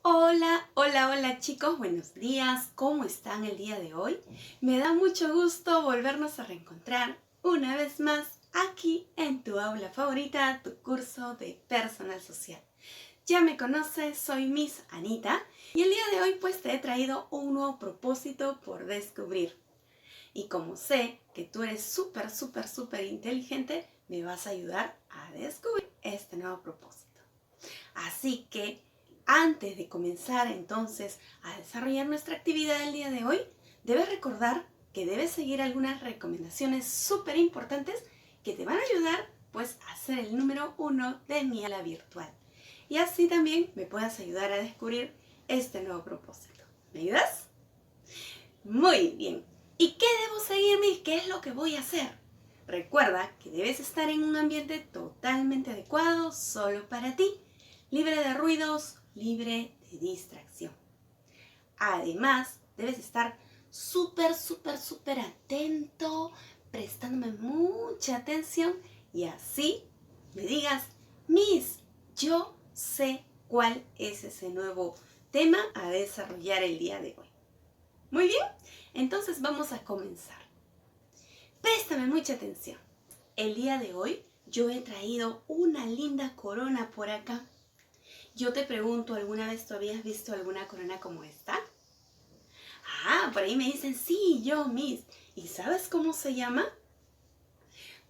Hola, hola, hola chicos, buenos días, ¿cómo están el día de hoy? Me da mucho gusto volvernos a reencontrar una vez más aquí en tu aula favorita, tu curso de personal social. Ya me conoces, soy Miss Anita y el día de hoy pues te he traído un nuevo propósito por descubrir. Y como sé que tú eres súper inteligente, me vas a ayudar a descubrir este nuevo propósito. Así que antes de comenzar entonces a desarrollar nuestra actividad del día de hoy, debes recordar que debes seguir algunas recomendaciones súper importantes que te van a ayudar pues a ser el número 1 de mi aula virtual. Y así también me puedas ayudar a descubrir este nuevo propósito. ¿Me ayudas? Muy bien. ¿Y qué debo seguirme y qué es lo que voy a hacer? Recuerda que debes estar en un ambiente totalmente adecuado solo para ti, libre de ruidos, libre de distracción. Además, debes estar súper atento, prestándome mucha atención y así me digas, Miss, yo sé cuál es ese nuevo tema a desarrollar el día de hoy. Muy bien, entonces vamos a comenzar. Préstame mucha atención. El día de hoy yo he traído una linda corona por acá. Yo te pregunto, ¿alguna vez tú habías visto alguna corona como esta? Ah, por ahí me dicen, sí, yo, Miss. ¿Y sabes cómo se llama?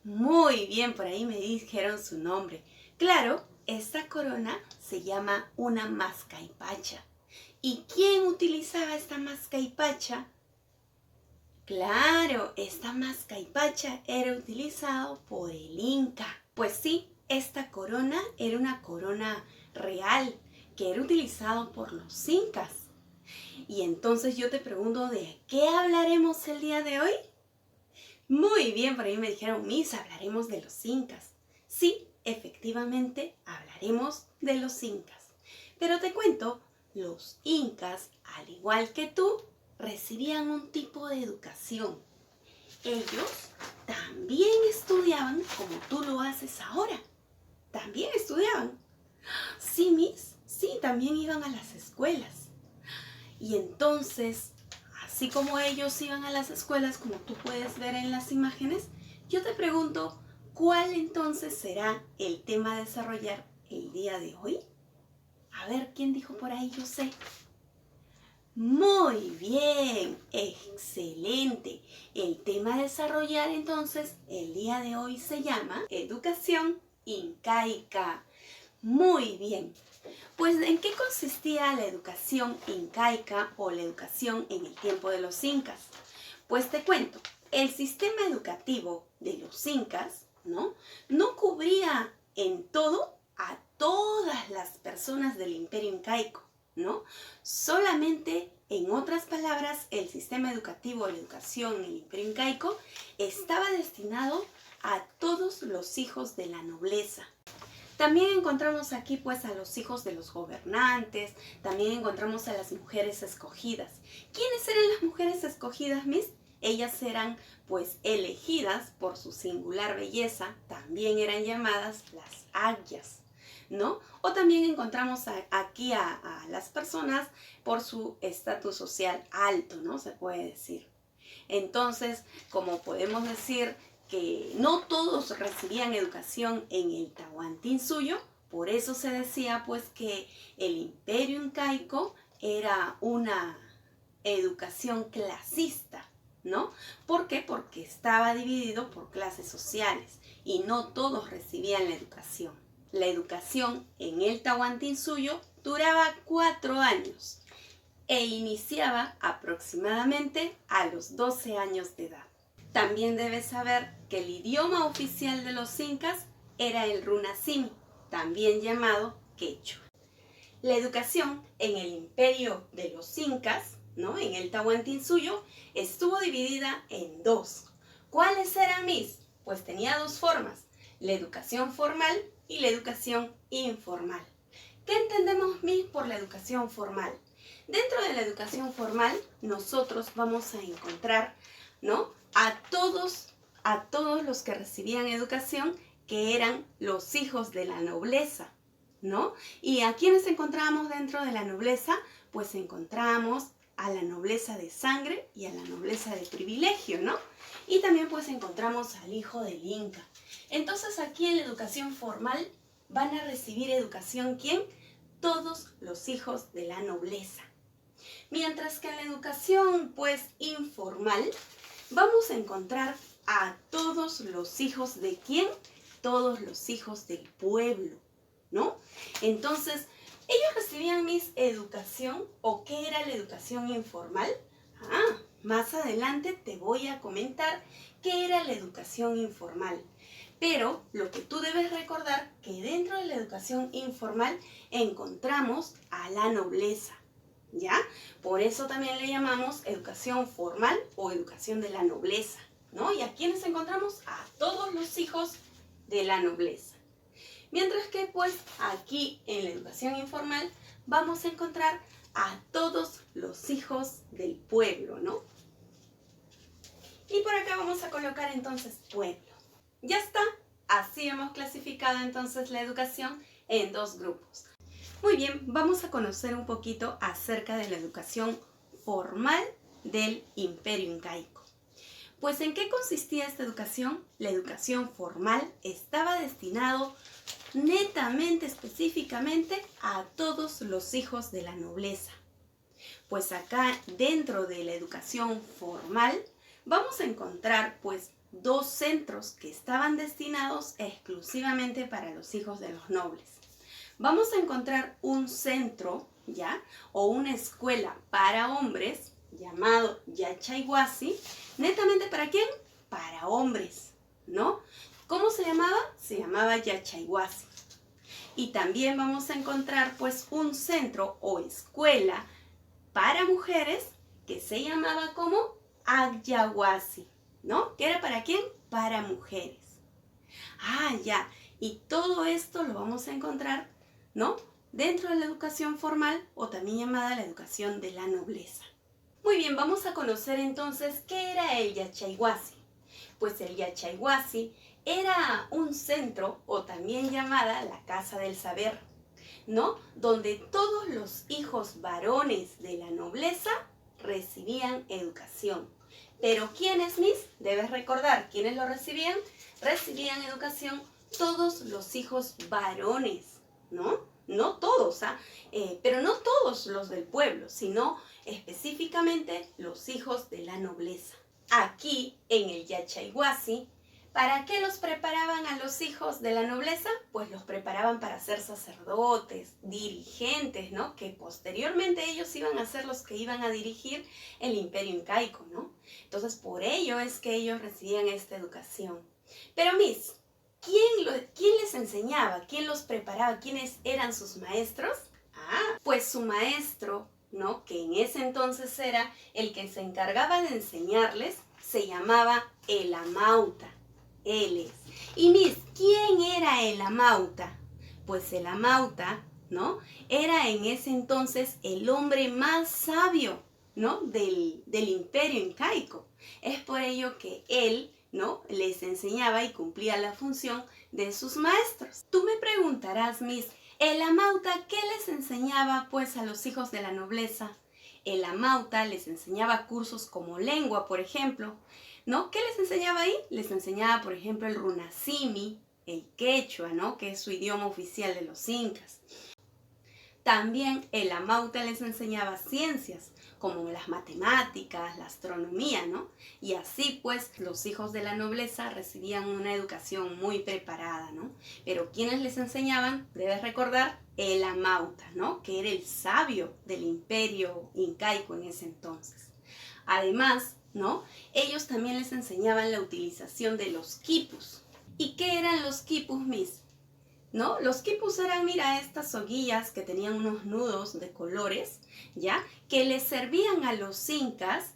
Muy bien, por ahí me dijeron su nombre. Claro, esta corona se llama una mascaipacha. ¿Y quién utilizaba esta mascaipacha? Claro, esta mascaipacha era utilizado por el Inca. Pues sí, esta corona era una corona real que era utilizado por los incas. Y entonces yo te pregunto, ¿de qué hablaremos el día de hoy? Muy bien, por ahí me dijeron, Miss, hablaremos de los incas. Sí, efectivamente, hablaremos de los incas. Pero te cuento, los incas, al igual que tú, recibían un tipo de educación. Ellos también estudiaban como tú lo haces ahora. También estudiaban. Sí, Miss, sí, también iban a las escuelas. Y entonces, así como ellos iban a las escuelas, como tú puedes ver en las imágenes, yo te pregunto, ¿cuál entonces será el tema a desarrollar el día de hoy? A ver, ¿quién dijo por ahí? Yo sé. Muy bien, excelente. El tema a desarrollar entonces el día de hoy se llama Educación Incaica. Muy bien. Pues, ¿en qué consistía la educación incaica o la educación en el tiempo de los incas? Pues te cuento, el sistema educativo de los incas, no cubría en todo a todas las personas del imperio incaico, ¿no? Solamente, en otras palabras, el sistema educativo o la educación en el imperio incaico estaba destinado a todos los hijos de la nobleza. También encontramos aquí pues a los hijos de los gobernantes, también encontramos a las mujeres escogidas. ¿Quiénes eran las mujeres escogidas, Miss? Ellas eran pues elegidas por su singular belleza, también eran llamadas las agyas, ¿no? O también encontramos aquí a las personas por su estatus social alto, ¿no? Se puede decir. Entonces, como podemos decir que no todos recibían educación en el Tahuantinsuyo, por eso se decía pues que el imperio incaico era una educación clasista, ¿no? ¿Por qué? Porque estaba dividido por clases sociales y no todos recibían la educación. La educación en el Tahuantinsuyo duraba 4 años e iniciaba aproximadamente a los 12 años de edad. También debes saber que el idioma oficial de los incas era el runasimi, también llamado quechua. La educación en el imperio de los incas, ¿no? En el Tahuantinsuyo, estuvo dividida en dos. ¿Cuáles eran, Miss? Pues tenía dos formas, la educación formal y la educación informal. ¿Qué entendemos, Miss, por la educación formal? Dentro de la educación formal, nosotros vamos a encontrar, ¿no? a todos los que recibían educación, que eran los hijos de la nobleza, ¿no? ¿Y a quiénes encontramos dentro de la nobleza? Pues encontramos a la nobleza de sangre y a la nobleza de privilegio, ¿no? Y también pues encontramos al hijo del Inca. Entonces aquí en la educación formal van a recibir educación ¿quién? Todos los hijos de la nobleza. Mientras que en la educación pues informal vamos a encontrar a todos los hijos de ¿quién? Todos los hijos del pueblo, ¿no? Entonces, ¿ellos recibían educación o qué era la educación informal? Más adelante te voy a comentar qué era la educación informal. Pero lo que tú debes recordar que dentro de la educación informal encontramos a la nobleza, ¿ya? Por eso también le llamamos educación formal o educación de la nobleza, ¿no? ¿Y a quiénes encontramos? A todos los hijos de la nobleza. Mientras que pues aquí en la educación informal vamos a encontrar a todos los hijos del pueblo, ¿no? Y por acá vamos a colocar entonces pueblo. Ya está, así hemos clasificado entonces la educación en dos grupos. Muy bien, vamos a conocer un poquito acerca de la educación formal del Imperio Incaico. Pues ¿en qué consistía esta educación? La educación formal estaba destinado netamente, específicamente, a todos los hijos de la nobleza. Pues acá dentro de la educación formal vamos a encontrar pues dos centros que estaban destinados exclusivamente para los hijos de los nobles. Vamos a encontrar un centro, ¿ya? O una escuela para hombres llamado Yachayhuasi, netamente ¿para quién? Para hombres, ¿no? ¿Cómo se llamaba? Se llamaba Yachayhuasi. Y también vamos a encontrar pues un centro o escuela para mujeres que se llamaba como Agyahuasi, ¿no? ¿Qué era para quién? Para mujeres. Ya. Y todo esto lo vamos a encontrar, ¿no? Dentro de la educación formal o también llamada la educación de la nobleza. Muy bien, vamos a conocer entonces qué era el Yachayhuasi. Pues el Yachayhuasi era un centro o también llamada la Casa del Saber, ¿no? Donde todos los hijos varones de la nobleza recibían educación. Pero ¿quiénes, Miss? Debes recordar, ¿quiénes lo recibían? Recibían educación todos los hijos varones, ¿no? No todos, pero no todos los del pueblo, sino específicamente los hijos de la nobleza. Aquí, en el Yachayhuasi, ¿para qué los preparaban a los hijos de la nobleza? Pues los preparaban para ser sacerdotes, dirigentes, ¿no? Que posteriormente ellos iban a ser los que iban a dirigir el Imperio Incaico, ¿no? Entonces, por ello es que ellos recibían esta educación. Pero, Miss, ¿quién les enseñaba? ¿Quién los preparaba? ¿Quiénes eran sus maestros? Pues su maestro, ¿no? Que en ese entonces era el que se encargaba de enseñarles, se llamaba el amauta. Él es. Y Miss, ¿quién era el amauta? Pues el amauta, ¿no? Era en ese entonces el hombre más sabio, ¿no? Del Imperio Incaico. Es por ello que él, ¿no? Les enseñaba y cumplía la función de sus maestros. Tú me preguntarás, Miss, ¿el amauta qué les enseñaba pues a los hijos de la nobleza? El amauta les enseñaba cursos como lengua, por ejemplo, ¿no? ¿Qué les enseñaba ahí? Les enseñaba, por ejemplo, el runasimi, el quechua, ¿no? Que es su idioma oficial de los incas. También el amauta les enseñaba ciencias, como las matemáticas, la astronomía, ¿no? Y así pues los hijos de la nobleza recibían una educación muy preparada, ¿no? Pero ¿quiénes les enseñaban? Debes recordar el amauta, ¿no? Que era el sabio del Imperio Incaico en ese entonces. Además, ¿no? Ellos también les enseñaban la utilización de los quipus. ¿Y qué eran los quipus, Miss? ¿No? Los quipus eran, mira, estas soguillas que tenían unos nudos de colores, ¿ya? Que les servían a los incas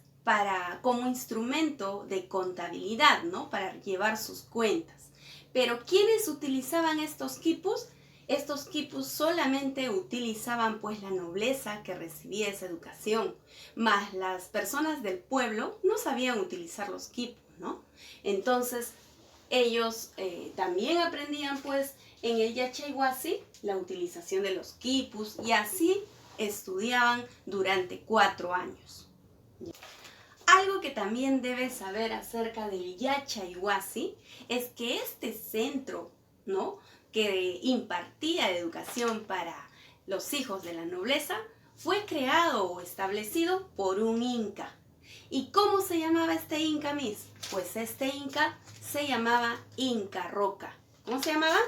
como instrumento de contabilidad, ¿no? Para llevar sus cuentas. Pero ¿quiénes utilizaban estos quipus? Estos quipus solamente utilizaban pues la nobleza que recibía esa educación, más las personas del pueblo no sabían utilizar los quipus, ¿no? Entonces, Ellos también aprendían pues en el Yachaywasi la utilización de los quipus y así estudiaban durante 4 años. Algo que también debes saber acerca del Yachaywasi es que este centro, ¿no?, que impartía educación para los hijos de la nobleza, fue creado o establecido por un inca. ¿Y cómo se llamaba este inca, Miss? Pues este inca se llamaba Inca Roca. ¿Cómo se llamaba?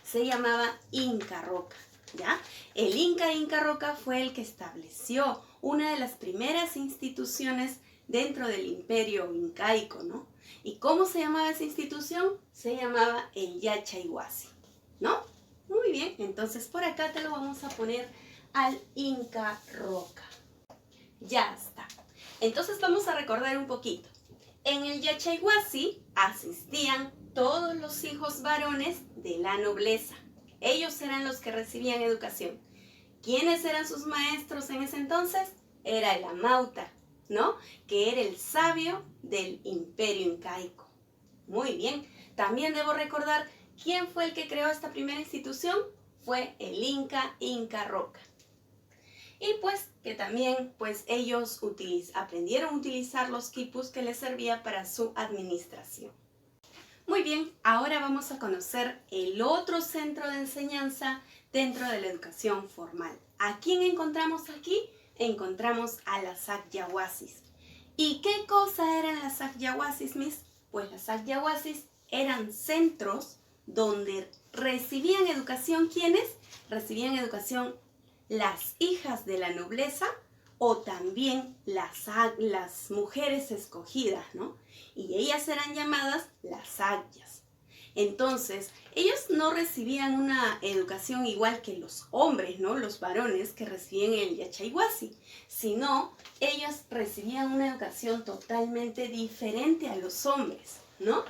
Se llamaba Inca Roca, ¿ya? El Inca Roca fue el que estableció una de las primeras instituciones dentro del imperio incaico, ¿no? ¿Y cómo se llamaba esa institución? Se llamaba el Yachaywasi, ¿no? Muy bien, entonces por acá te lo vamos a poner al Inca Roca. Ya está. Entonces vamos a recordar un poquito. En el Yachaywasi asistían todos los hijos varones de la nobleza. Ellos eran los que recibían educación. ¿Quiénes eran sus maestros en ese entonces? Era el Amauta, ¿no?, que era el sabio del imperio incaico. Muy bien. También debo recordar quién fue el que creó esta primera institución. Fue el Inca Roca. Y pues que también pues ellos aprendieron a utilizar los quipus que les servía para su administración. Muy bien, ahora vamos a conocer el otro centro de enseñanza dentro de la educación formal. ¿A quién encontramos aquí? Encontramos a las Agyawasis. ¿Y qué cosa eran las Agyawasis, Miss? Pues las Agyawasis eran centros donde recibían educación. ¿Quiénes? Recibían educación las hijas de la nobleza o también las mujeres escogidas, ¿no? Y ellas eran llamadas las agyas. Entonces, ellos no recibían una educación igual que los hombres, ¿no?, los varones que recibían el Yachaywasi, sino ellos recibían una educación totalmente diferente a los hombres, ¿no?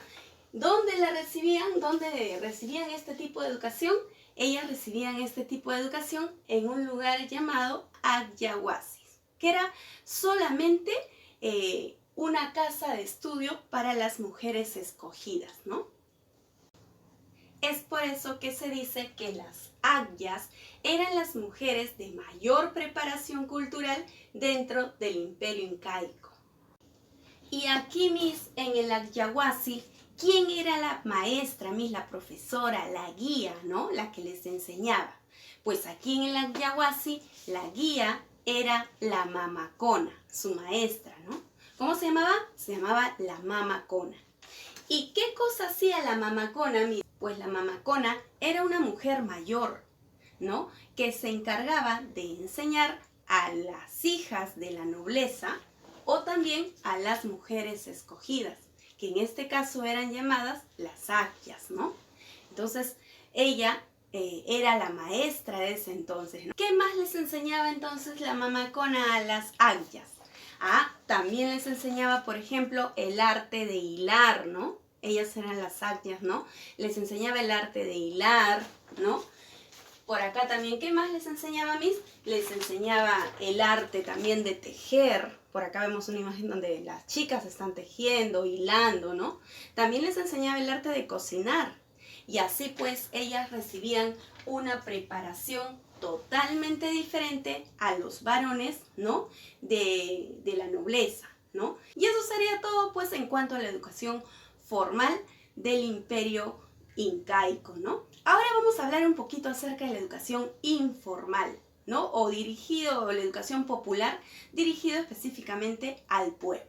¿Dónde la recibían? ¿Dónde recibían este tipo de educación? Ellas recibían este tipo de educación en un lugar llamado Agyawasis, que era solamente una casa de estudio para las mujeres escogidas, ¿no? Es por eso que se dice que las agyas eran las mujeres de mayor preparación cultural dentro del imperio incaico. Y aquí, Miss, en el Agyawasis, ¿quién era la maestra, Miss? La profesora, la guía, ¿no?, la que les enseñaba. Pues aquí en el Agyawasis, la guía era la mamacona, su maestra, ¿no? ¿Cómo se llamaba? Se llamaba la mamacona. ¿Y qué cosa hacía la mamacona, Miss? Pues la mamacona era una mujer mayor, ¿no?, que se encargaba de enseñar a las hijas de la nobleza o también a las mujeres escogidas, que en este caso eran llamadas las agyas, ¿no? Entonces, ella era la maestra de ese entonces, ¿no? ¿Qué más les enseñaba entonces la mamacona a las agyas? También les enseñaba, por ejemplo, el arte de hilar, ¿no? Ellas eran las agyas, ¿no? Les enseñaba el arte de hilar, ¿no? Por acá también, ¿qué más les enseñaba, Miss? Les enseñaba el arte también de tejer. Por acá vemos una imagen donde las chicas están tejiendo, hilando, ¿no? También les enseñaba el arte de cocinar. Y así pues ellas recibían una preparación totalmente diferente a los varones, ¿no?, de la nobleza, ¿no? Y eso sería todo pues en cuanto a la educación formal del imperio incaico, ¿no? Ahora vamos a hablar un poquito acerca de la educación informal, ¿no?, o la educación popular, dirigido específicamente al pueblo.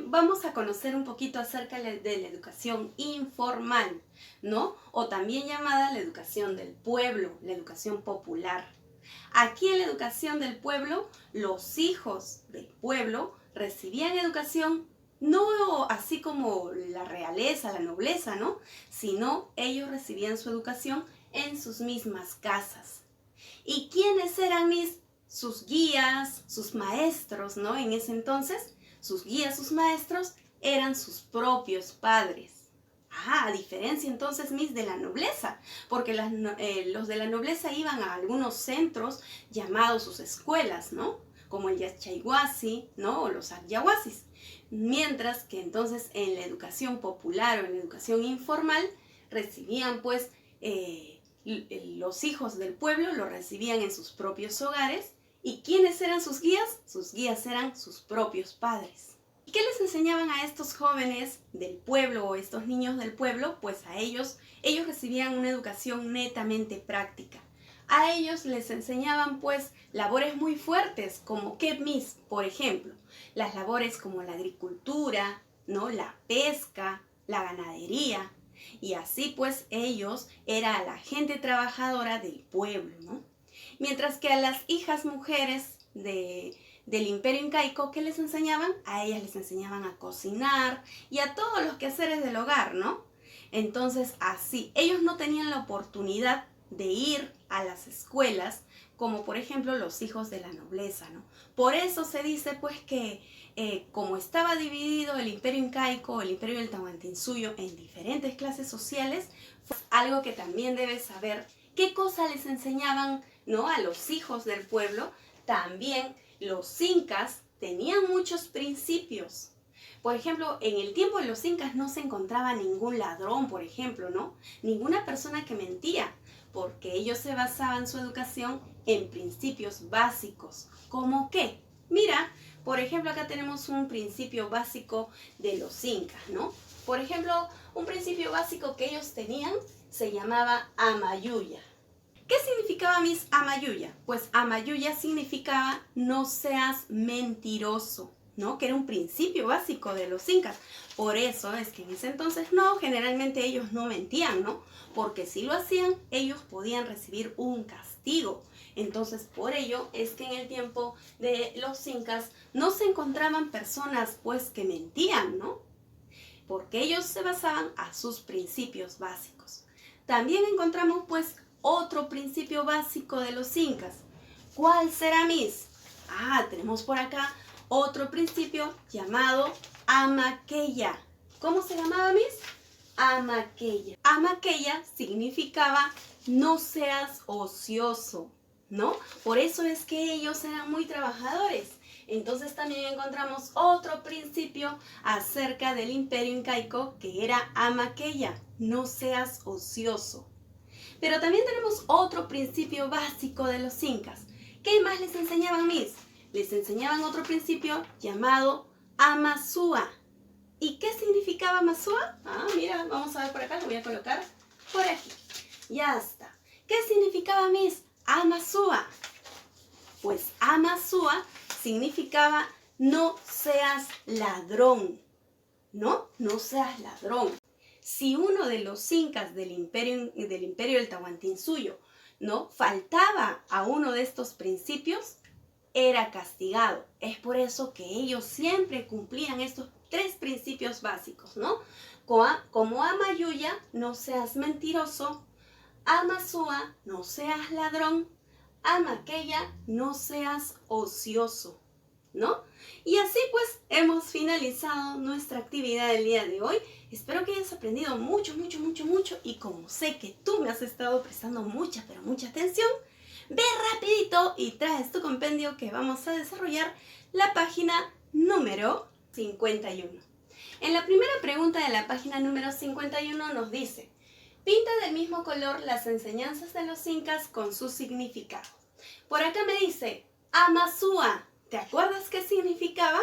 Vamos a conocer un poquito acerca de la educación informal, ¿no?, o también llamada la educación del pueblo, la educación popular. Aquí en la educación del pueblo, los hijos del pueblo recibían educación no así como la realeza, la nobleza, ¿no?, sino ellos recibían su educación en sus mismas casas. ¿Y quiénes eran sus guías, sus maestros, ¿no? En ese entonces, sus guías, sus maestros eran sus propios padres. A diferencia entonces, Miss, de la nobleza, porque los de la nobleza iban a algunos centros llamados sus escuelas, ¿no?, como el Yachaywasi, ¿no? O los Acyawasis. Mientras que entonces en la educación popular o en la educación informal recibían pues los hijos del pueblo, lo recibían en sus propios hogares. ¿Y quiénes eran sus guías? Sus guías eran sus propios padres. ¿Y qué les enseñaban a estos jóvenes del pueblo o estos niños del pueblo? Pues a ellos recibían una educación netamente práctica. A ellos les enseñaban pues labores muy fuertes como ¿qué, Miss? Por ejemplo, las labores como la agricultura, ¿no? La pesca, la ganadería. Y así pues ellos era la gente trabajadora del pueblo, ¿no? Mientras que a las hijas mujeres del Imperio Incaico, ¿qué les enseñaban? A ellas les enseñaban a cocinar y a todos los quehaceres del hogar, ¿no? Entonces así, ellos no tenían la oportunidad de ir a las escuelas como por ejemplo los hijos de la nobleza, ¿no? Por eso se dice pues que como estaba dividido el Imperio Incaico, el Imperio del Tahuantinsuyo en diferentes clases sociales, fue algo que también debes saber qué cosa les enseñaban, ¿no? A los hijos del pueblo. También los incas tenían muchos principios. Por ejemplo, en el tiempo de los incas no se encontraba ningún ladrón, por ejemplo, ¿no? Ninguna persona que mentía, porque ellos se basaban su educación en principios básicos. ¿Cómo qué? Mira, por ejemplo, acá tenemos un principio básico de los incas, ¿no? Por ejemplo, un principio básico que ellos tenían se llamaba Amayuya. ¿Qué significaba Miss Amayuya? Pues Amayuya significaba no seas mentiroso, ¿no? Que era un principio básico de los incas. Por eso es que en ese entonces generalmente ellos no mentían, ¿no? Porque si lo hacían, ellos podían recibir un castigo. Entonces, por ello es que en el tiempo de los incas no se encontraban personas pues que mentían, ¿no? Porque ellos se basaban a sus principios básicos. También encontramos pues otro principio básico de los incas. ¿Cuál será, Miss? Tenemos por acá otro principio llamado Amaqueya. ¿Cómo se llamaba, Miss? Amaqueya. Amaqueya significaba no seas ocioso, ¿no? Por eso es que ellos eran muy trabajadores. Entonces también encontramos otro principio acerca del Imperio Incaico que era Amaqueya, no seas ocioso. Pero también tenemos otro principio básico de los incas. ¿Qué más les enseñaban, Miss? Les enseñaban otro principio llamado Amasúa. ¿Y qué significaba Amasúa? Mira, vamos a ver por acá, lo voy a colocar por aquí. Ya está. ¿Qué significaba, Miss? Amasúa. Pues Amasúa significaba no seas ladrón. ¿No? No seas ladrón. Si uno de los incas del imperio del Tahuantinsuyo, ¿no? faltaba a uno de estos principios, era castigado. Es por eso que ellos siempre cumplían estos 3 principios básicos, ¿no? Como Amayuya, no seas mentiroso. Amasúa, no seas ladrón. Amaqueya, no seas ocioso, ¿no? Y así pues hemos finalizado nuestra actividad del día de hoy. Espero que hayas aprendido mucho y como sé que tú me has estado prestando mucha, pero mucha atención, ve rapidito y traes tu compendio que vamos a desarrollar la página número 51. En la primera pregunta de la página número 51 nos dice: pinta del mismo color las enseñanzas de los incas con su significado. Por acá me dice Amasúa. ¿Te acuerdas qué significaba?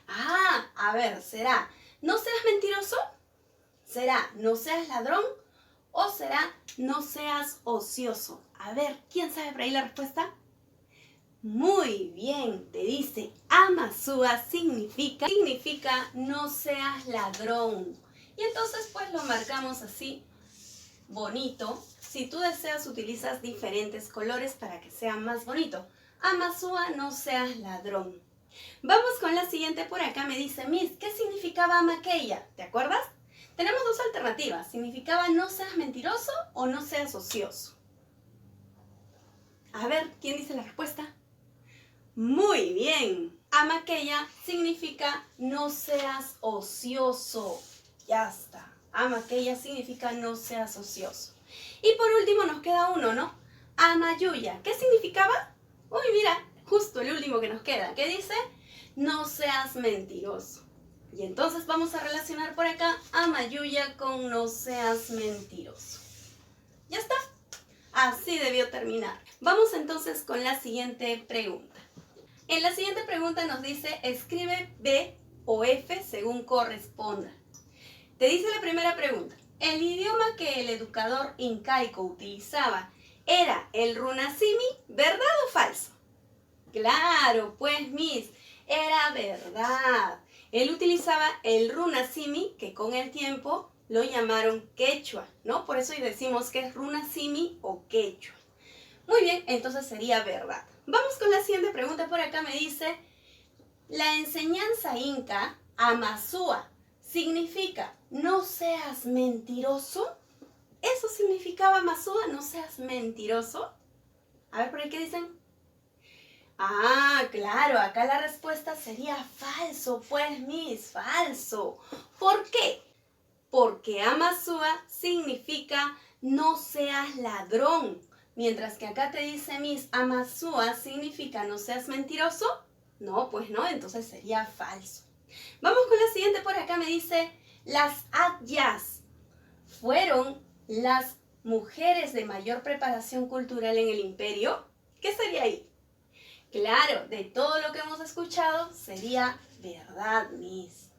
A ver, ¿será no seas mentiroso? ¿Será no seas ladrón? ¿O será no seas ocioso? A ver, ¿quién sabe por ahí la respuesta? Muy bien, te dice Amasúa significa no seas ladrón. Y entonces pues lo marcamos así, bonito. Si tú deseas utilizas diferentes colores para que sea más bonito. Amasúa, no seas ladrón. Vamos con la siguiente. Por acá me dice Miss, ¿qué significaba Amaqueya? ¿Te acuerdas? Tenemos 2 alternativas. Significaba no seas mentiroso o no seas ocioso. A ver, ¿quién dice la respuesta? Muy bien. Amaqueya significa no seas ocioso. Ya está. Amaqueya significa no seas ocioso. Y por último nos queda uno, ¿no? Amayuya. ¿Qué significaba? Uy, mira, justo el último que nos queda, que dice, no seas mentiroso. Y entonces vamos a relacionar por acá a Mayuya con no seas mentiroso. ¿Ya está? Así debió terminar. Vamos entonces con la siguiente pregunta. En la siguiente pregunta nos dice, escribe B o F según corresponda. Te dice la primera pregunta, ¿el idioma que el educador incaico utilizaba era el runasimi, verdad o falso? Claro, pues Miss, era verdad. Él utilizaba el runasimi, que con el tiempo lo llamaron quechua, ¿no? Por eso decimos que es runasimi o quechua. Muy bien, entonces sería verdad. Vamos con la siguiente pregunta. Por acá me dice, la enseñanza inca, Amazúa, significa no seas mentiroso. ¿Eso significaba Amazúa, no seas mentiroso? A ver, ¿por ahí qué dicen? Ah, claro, acá la respuesta sería falso, pues Miss, falso. ¿Por qué? Porque Amazúa significa no seas ladrón. Mientras que acá te dice Miss, Amazúa significa no seas mentiroso. No, pues no, entonces sería falso. Vamos con la siguiente, por acá me dice, las Adyas fueron las mujeres de mayor preparación cultural en el imperio. ¿Qué sería ahí? Claro, de todo lo que hemos escuchado sería verdad, Miss.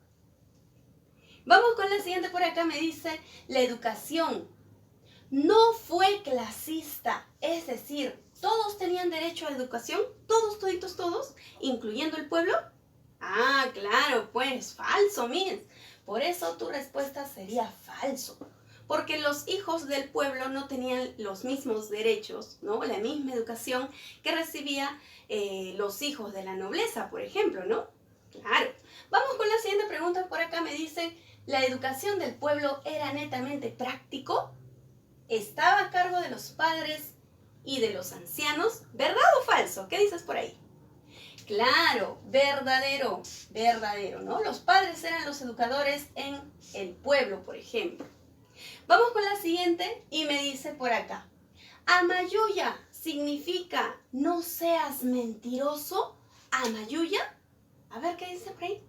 Vamos con la siguiente, por acá me dice, la educación no fue clasista, es decir, todos tenían derecho a la educación, todos, toditos, todos, incluyendo el pueblo. Ah, claro, pues falso, Miss. Por eso tu respuesta sería falso. Porque los hijos del pueblo no tenían los mismos derechos, ¿no? La misma educación que recibía los hijos de la nobleza, por ejemplo, ¿no? Claro. Vamos con la siguiente pregunta. Por acá me dicen, ¿la educación del pueblo era netamente práctico? ¿Estaba a cargo de los padres y de los ancianos? ¿Verdad o falso? ¿Qué dices por ahí? Claro, verdadero, verdadero, ¿no? Los padres eran los educadores en el pueblo, por ejemplo. Vamos con la siguiente y me dice por acá, Amayuya significa no seas mentiroso. ¿Amayuya? A ver qué dice por ahí.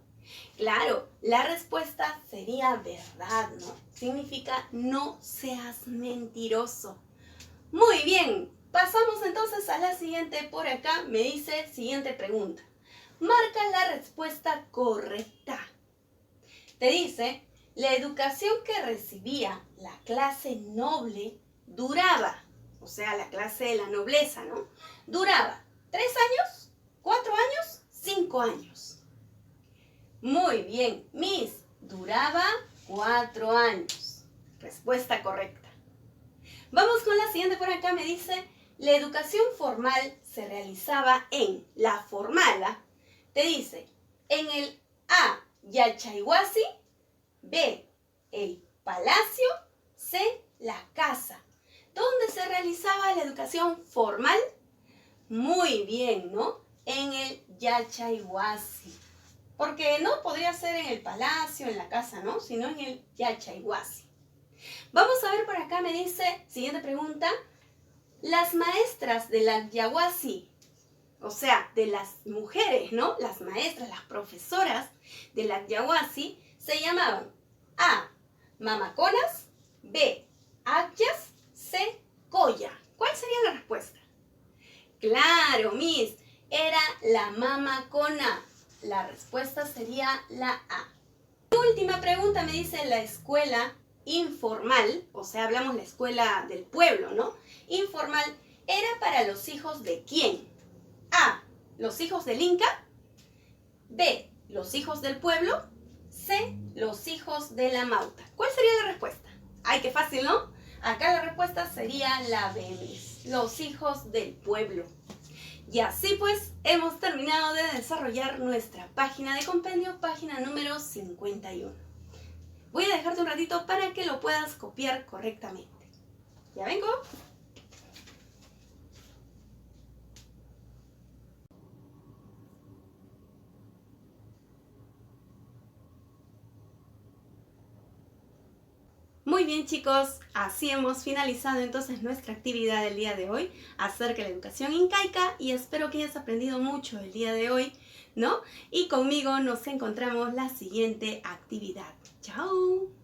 Claro, la respuesta sería verdad, ¿no? Significa no seas mentiroso. Muy bien, pasamos entonces a la siguiente. Por acá me dice, siguiente pregunta. Marca la respuesta correcta. Te dice, la educación que recibía la clase noble duraba, o sea, la clase de la nobleza, ¿no? Duraba 3 años, 4 años, 5 años. Muy bien, Miss, duraba 4 años. Respuesta correcta. Vamos con la siguiente, por acá me dice, la educación formal se realizaba en la formala. Te dice, en el A, Yachayhuasi, B, el palacio, C, la casa. ¿Dónde se realizaba la educación formal? Muy bien, ¿no? En el Yachayhuasi. Porque no podría ser en el palacio, en la casa, ¿no? Sino en el Yachayhuasi. Vamos a ver por acá, me dice, siguiente pregunta. Las maestras de la Yahuasi, o sea, de las mujeres, ¿no? Las maestras, las profesoras de la Yahuasi se llamaban A, mamaconas, B, akyas, C, coya. ¿Cuál sería la respuesta? Claro, Miss, era la mamacona. La respuesta sería la A. Última pregunta me dice, la escuela informal, o sea, hablamos la escuela del pueblo, ¿no? Informal, ¿era para los hijos de quién? A, los hijos del Inca, B, los hijos del pueblo, C, los hijos de la Mauta. ¿Cuál sería la respuesta? Ay, qué fácil, ¿no? Acá la respuesta sería la B, Miss, los hijos del pueblo. Y así pues, hemos terminado de desarrollar nuestra página de compendio, página número 51. Voy a dejarte un ratito para que lo puedas copiar correctamente. ¿Ya vengo? Muy bien, chicos, así hemos finalizado entonces nuestra actividad del día de hoy acerca de la educación incaica y espero que hayas aprendido mucho el día de hoy, ¿no? Y conmigo nos encontramos la siguiente actividad. ¡Chao!